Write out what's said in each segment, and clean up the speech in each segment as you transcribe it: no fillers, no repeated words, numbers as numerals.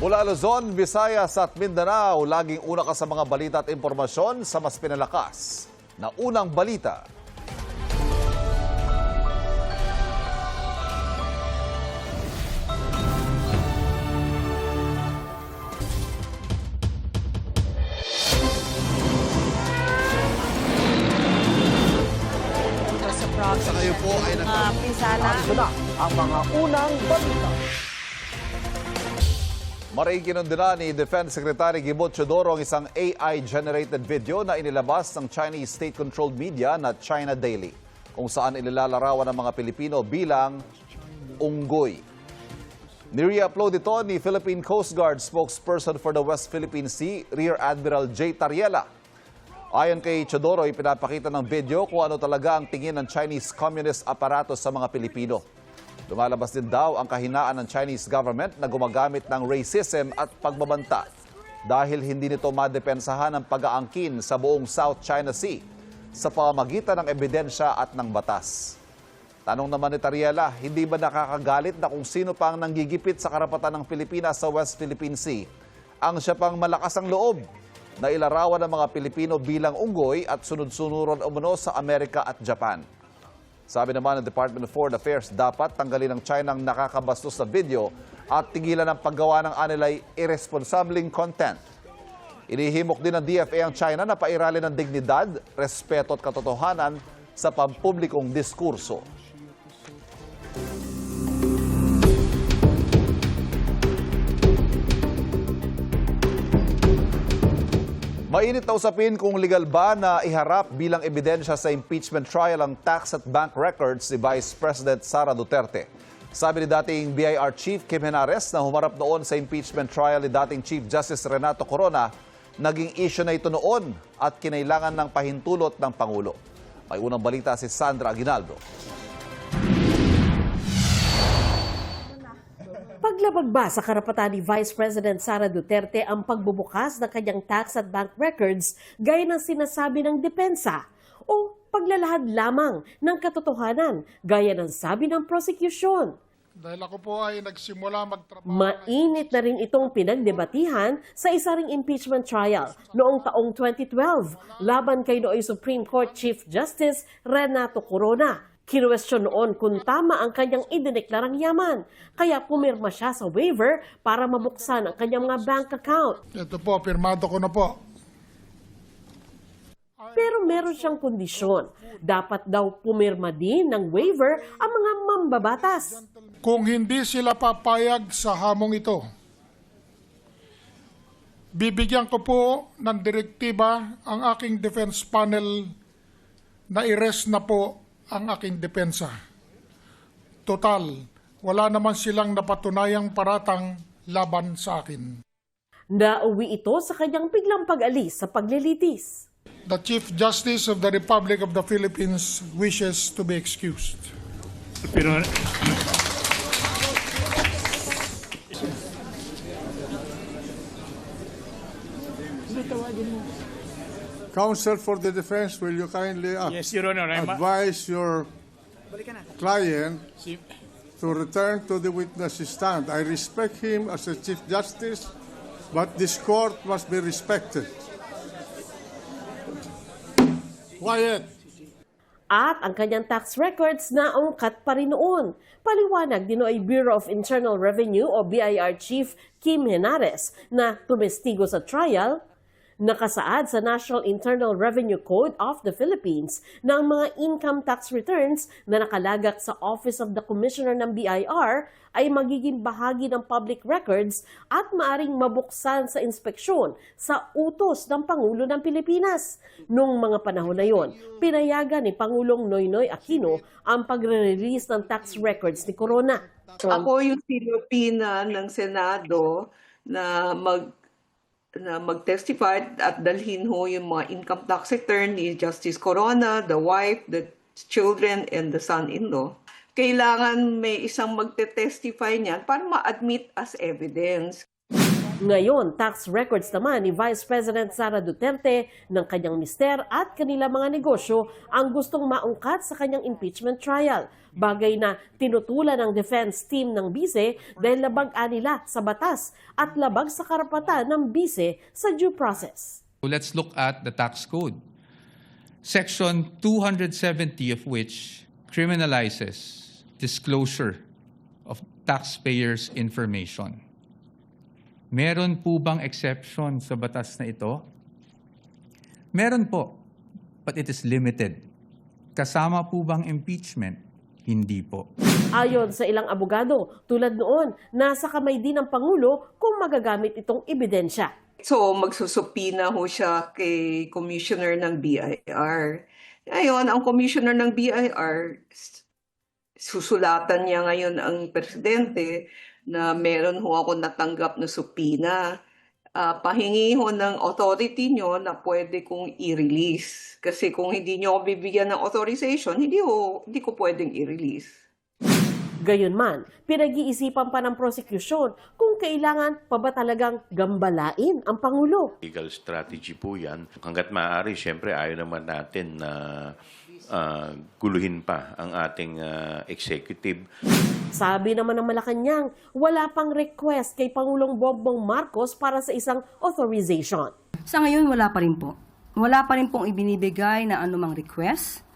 Mula Luzon, Visayas at Mindanao, laging una ka sa mga balita at impormasyon sa mas pinalakas na unang balita. Sa kayo po ay Pisala. na ang mga unang balita. Maraing ni Defense Secretary Gibo Teodoro ang isang AI-generated video na inilabas ng Chinese state-controlled media na China Daily, kung saan inilalarawan ng mga Pilipino bilang unggoy. Nire-upload ito ni Philippine Coast Guard spokesperson for the West Philippine Sea, Rear Admiral J. Tariela. Ayon kay Teodoro, ipinapakita ng video kung ano talaga ang tingin ng Chinese Communist aparatos sa mga Pilipino. Lumalabas din daw ang kahinaan ng Chinese government na gumagamit ng racism at pagbabanta dahil hindi nito madepensahan ang pag-aangkin sa buong South China Sea sa pamamagitan ng ebidensya at ng batas. Tanong naman ni Tariela, hindi ba nakakagalit na kung sino pang nanggigipit sa karapatan ng Pilipinas sa West Philippine Sea ang siya pang malakas ang loob na ilarawan ng mga Pilipino bilang unggoy at sunod-sunuran umano sa Amerika at Japan? Sabi naman ng Department of Foreign Affairs, dapat tanggalin ng China ang nakakabastos na video at tigilan ang paggawa ng anilay irresponsibleng content. Inihimok din ng DFA ang China na pairalin ng dignidad, respeto at katotohanan sa pampublikong diskurso. Mainit na usapin kung legal ba na iharap bilang ebidensya sa impeachment trial ang tax at bank records ni Vice President Sara Duterte. Sabi ni dating BIR Chief Kim Henares na humarap noon sa impeachment trial ni dating Chief Justice Renato Corona, naging issue na ito noon at kinailangan ng pahintulot ng Pangulo. May unang balita si Sandra Aguinaldo. Paglabag ba sa karapatan ni Vice President Sara Duterte ang pagbubukas ng kanyang tax at bank records gaya ng sinasabi ng depensa? O paglalahad lamang ng katotohanan gaya ng sabi ng prosecution? Dahil ako po ay nagsimula magtrabaho. Mainit na rin itong pinagdebatihan sa isa ring impeachment trial noong taong 2012 laban kay nooy Supreme Court Chief Justice Renato Corona. Kinuwestiyon noon kung tama ang kanyang idineklarang yaman, kaya pumirma siya sa waiver para mabuksan ang kanyang mga bank account. Ito po, pirmado ko na po. Pero meron siyang kondisyon. Dapat daw pumirma din ng waiver ang mga mambabatas. Kung hindi sila papayag sa hamong ito, bibigyan ko po ng direktiba ang aking defense panel na i-rest na po ang aking depensa. Total, wala naman silang napatunayang paratang laban sa akin. Nauwi ito sa kanyang biglang pag-alis sa paglilitis. The Chief Justice of the Republic of the Philippines wishes to be excused. Pero Counsel for the defense, will you kindly yes, Your Honor, advise your client to return to the witness stand? I respect him as a Chief Justice, but this court must be respected. Quiet. At ang kanyang tax records na ungkat pa rin noon. Paliwanag din ay Bureau of Internal Revenue o BIR Chief Kim Henares na tumestigo sa trial. Nakasaad sa National Internal Revenue Code of the Philippines na ang mga income tax returns na nakalagak sa Office of the Commissioner ng BIR ay magiging bahagi ng public records at maaring mabuksan sa inspeksyon sa utos ng Pangulo ng Pilipinas. Noong mga panahon na yon, pinayagan ni Pangulong Noynoy Aquino ang pagre-release ng tax records ni Corona. Ako yung sinupina ng Senado na mag-testify at dalhin ho yung mga income tax return ni Justice Corona, the wife, the children, and the son-in-law. Kailangan may isang magte-testify niyan para ma-admit as evidence. Ngayon, tax records naman ni Vice President Sara Duterte ng kanyang mister at kanila mga negosyo ang gustong maungkat sa kanyang impeachment trial. Bagay na tinutulan ng defense team ng bise dahil labag nila sa batas at labag sa karapatan ng bise sa due process. Let's look at the tax code. Section 270 of which criminalizes disclosure of taxpayers' information. Meron po bang exception sa batas na ito? Meron po, but it is limited. Kasama po bang impeachment? Hindi po. Ayon sa ilang abogado, tulad noon, nasa kamay din ng Pangulo kung magagamit itong ebidensya. So, magsusupina ho siya kay Commissioner ng BIR. Ngayon, ang Commissioner ng BIR, susulatan niya ngayon ang Presidente na meron ho ako natanggap na supina. Pahingi ho ng authority nyo na pwede kong i-release. Kasi kung hindi nyo ako bibigyan ng authorization, hindi ko pwedeng i-release. Gayunman, pinag-iisipan pa ng prosecution kung kailangan pa ba talagang gambalain ang Pangulo. Legal strategy po yan. Hanggat maaari, siyempre ayaw naman natin na guluhin pa ang ating executive. Sabi naman ng Malacanang, wala pang request kay Pangulong Bongbong Marcos para sa isang authorization. Sa ngayon, wala pa rin po. Wala pa rin pong ibinibigay na anumang request.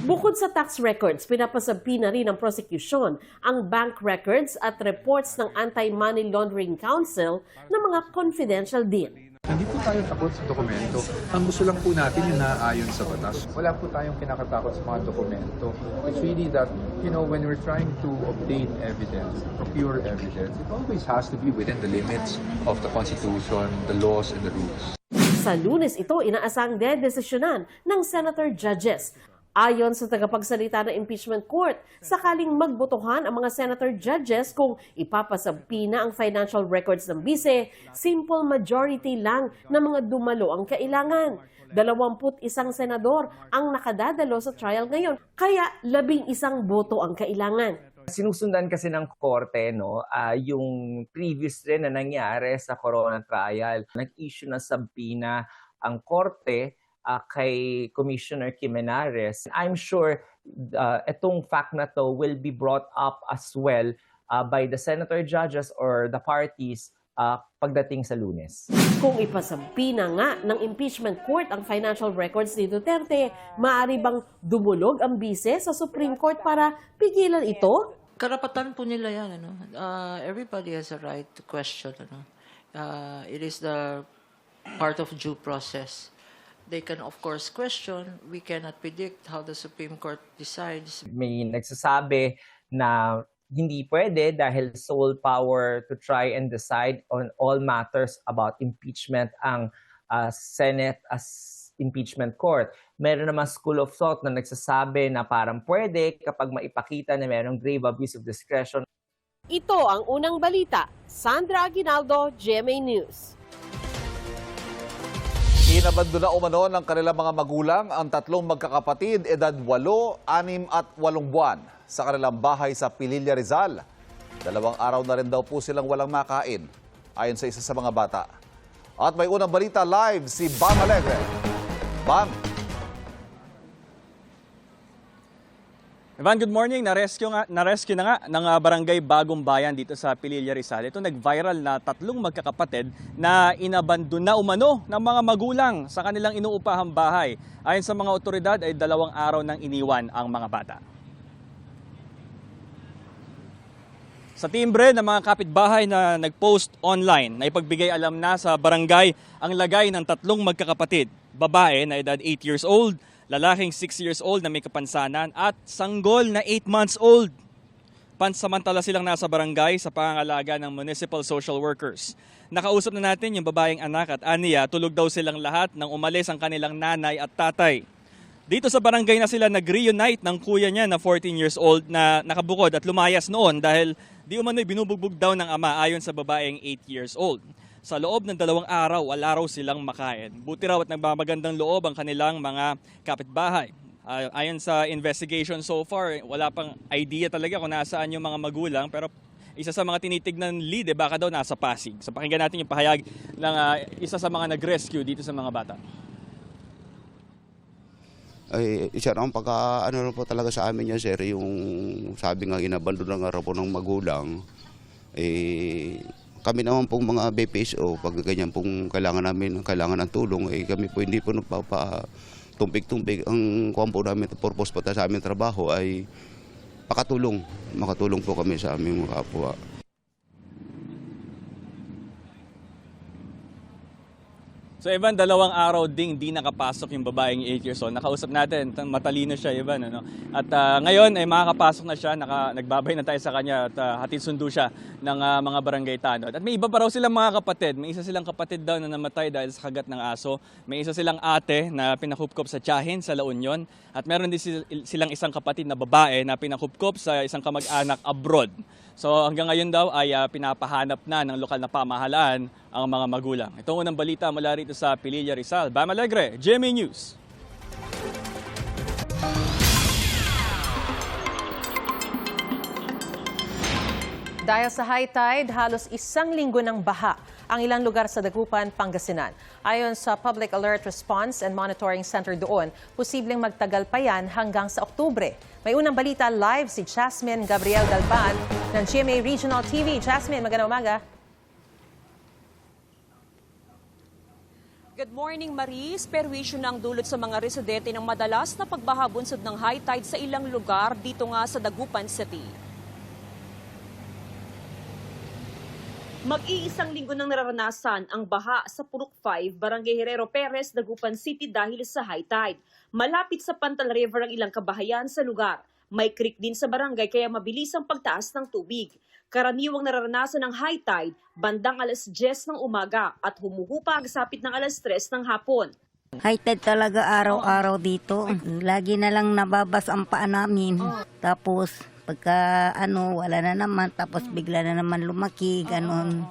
Bukod sa tax records, pinapasabi na rin ng prosecution ang bank records at reports ng Anti-Money Laundering Council na mga confidential din. Hindi po tayo takot sa dokumento. Ang gusto lang po natin yung naayon sa batas. Wala po tayong kinakatakot sa mga dokumento. It's really that, when we're trying to obtain evidence, procure evidence, it always has to be within the limits of the Constitution, the laws, and the rules. Sa Lunes ito, inaasang dedesisyonan ng senator judges. Ayon sa tagapagsalita ng impeachment court, sakaling magbotohan ang mga senator judges kung ipapasabi na ang financial records ng bise, simple majority lang na mga dumalo ang kailangan. 21 senador ang nakadadalo sa trial ngayon, kaya 11 boto ang kailangan. Sinusundan kasi ng korte yung previous rin na nangyari sa Corona trial. Nag-issue ng subpoena ang korte kay Commissioner Kim Henares. I'm sure itong fact na to will be brought up as well by the senator judges or the parties pagdating sa Lunes. Kung ipasabi na nga ng impeachment court ang financial records ni Duterte, maaari bang dumulog ang bise sa Supreme Court para pigilan ito? Karapatan po nila yan. Everybody has a right to question. It is the part of due process. They can, of course, question. We cannot predict how the Supreme Court decides. May nagsasabi na hindi pwede dahil sole power to try and decide on all matters about impeachment ang Senate as impeachment court. Meron naman school of thought na nagsasabi na parang pwede kapag maipakita na mayroong grave abuse of discretion. Ito ang unang balita. Sandra Aguinaldo, GMA News. Inabandona umano ng kanilang mga magulang ang tatlong magkakapatid edad 8, 6 at 8 buwan sa kanilang bahay sa Pililla, Rizal. 2 araw na rin daw po silang walang makain, ayon sa isa sa mga bata. At may unang balita live si Bam Alegre. Bam! Ivan, good morning. Na-rescue na nga ng barangay Bagong Bayan dito sa Pililla, Rizal. Ito nag-viral na 3 magkakapatid na inabandona umano ng mga magulang sa kanilang inuupahang bahay. Ayon sa mga otoridad ay 2 araw nang iniwan ang mga bata. Sa timbre ng mga kapitbahay na nag-post online na ipagbigay alam na sa barangay ang lagay ng 3 magkakapatid. Babae na edad 8 years old, lalaking 6 years old na may kapansanan at sanggol na 8 months old. Pansamantala silang nasa barangay sa pangangalaga ng municipal social workers. Nakausap na natin yung babaeng anak at aniya, tulog daw silang lahat nang umalis ang kanilang nanay at tatay. Dito sa barangay na sila nag-reunite ng kuya niya na 14 years old na nakabukod at lumayas noon dahil di umano'y binubugbog daw ng ama ayon sa babaeng 8 years old. Sa loob ng 2 araw, wala raw silang makain. Buti raw at nagmamagandang loob ang kanilang mga kapitbahay. Ayon sa investigation so far, wala pang idea talaga kung nasaan yung mga magulang. Pero isa sa mga tinitignan lead, baka daw nasa Pasig. So pakinggan natin yung pahayag ng isa sa mga nag-rescue dito sa mga bata. Ay, isa ang pagka-ano po talaga sa amin yan, sir, yung sabi nga inabandon na nga raw po ng magulang. Kami naman pong mga BPSO, pag ganyan pong kailangan ng tulong, kami po hindi po tumpik-tumpik. Ang kuwan po namin, purpose po sa aming trabaho ay makatulong po kami sa aming mga kapwa. So Ivan, 2 araw ding di nakapasok yung babaeng 8 years old. Nakausap natin, matalino siya Ivan. Ano? At ngayon ay makakapasok na siya, nagbabay na tayo sa kanya at hatid sundo siya ng mga barangay tanod. At may iba pa raw silang mga kapatid. May isa silang kapatid daw na namatay dahil sa kagat ng aso. May isa silang ate na pinakupkop sa tiyahin sa La Union. At meron din silang isang kapatid na babae na pinakupkop sa isang kamag-anak abroad. So hanggang ngayon daw ay pinapahanap na ng lokal na pamahalaan ang mga magulang. Ito ang unang balita mula rito sa Pililla, Rizal. Bam Alegre, GMA News. Dahil sa high tide, halos 1 linggo ng baha ang ilang lugar sa Dagupan, Pangasinan. Ayon sa Public Alert Response and Monitoring Center doon, posibleng magtagal pa yan hanggang sa Oktubre. May unang balita live si Jasmine Gabriel Galban ng GMA Regional TV. Jasmine, magandang umaga. Good morning, Maris. Perwisyo ng dulot sa mga residente ng madalas na pagbaha-bunsod ng high tide sa ilang lugar dito nga sa Dagupan City. Mag-iisang linggo nang nararanasan ang baha sa Purok 5, Barangay Herrero Perez, Dagupan City dahil sa high tide. Malapit sa Pantal River ang ilang kabahayan sa lugar. May creek din sa barangay kaya mabilis ang pagtaas ng tubig. Karaniwang nararanasan ng high tide bandang alas 10 ng umaga at humuhupa agsapit ng alas 3 ng hapon. High tide talaga araw-araw dito. Lagi na lang nababas ang paa namin. Tapos pagka wala na naman, tapos bigla na naman lumaki, ganon.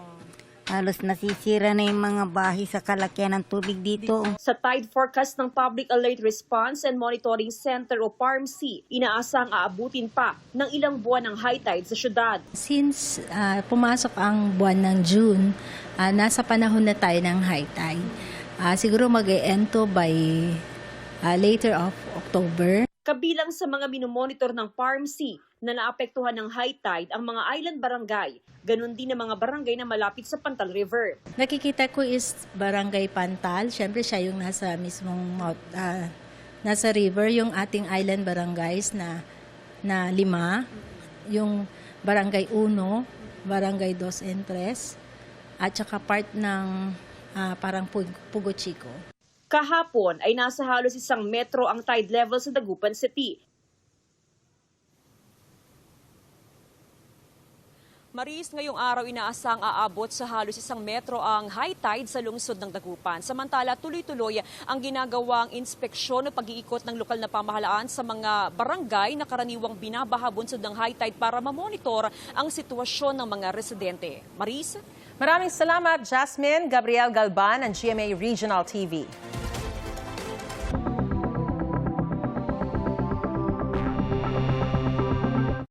Halos nasisira na yung mga bahay sa kalakyan ng tubig dito. Sa tide forecast ng Public Alert Response and Monitoring Center o PARMC, inaasang aabutin pa ng ilang buwan ng high tide sa syudad. Since pumasok ang buwan ng June, nasa panahon na tayo ng high tide. Siguro mag-e-end to by later of October. Kabilang sa mga minomonitor ng PARMC na naapektuhan ng high tide ang mga island barangay. Ganon din ang mga barangay na malapit sa Pantal River. Nakikita ko is Barangay Pantal. Siyempre siya yung nasa mismong nasa river. Yung ating island barangays na 5. Yung Barangay 1, Barangay 2 and 3. At saka part ng parang Pugo Chico. Kahapon ay nasa halos 1 metro ang tide level sa Dagupan City. Maris, ngayong araw inaasang aabot sa halos 1 metro ang high tide sa lungsod ng Dagupan. Samantala, tuloy-tuloy ang ginagawang inspeksyon o pag-iikot ng lokal na pamahalaan sa mga barangay na karaniwang binabaha-bunsod ng high tide para mamonitor ang sitwasyon ng mga residente. Maris? Maraming salamat, Jasmine Gabriel Galban ng GMA Regional TV.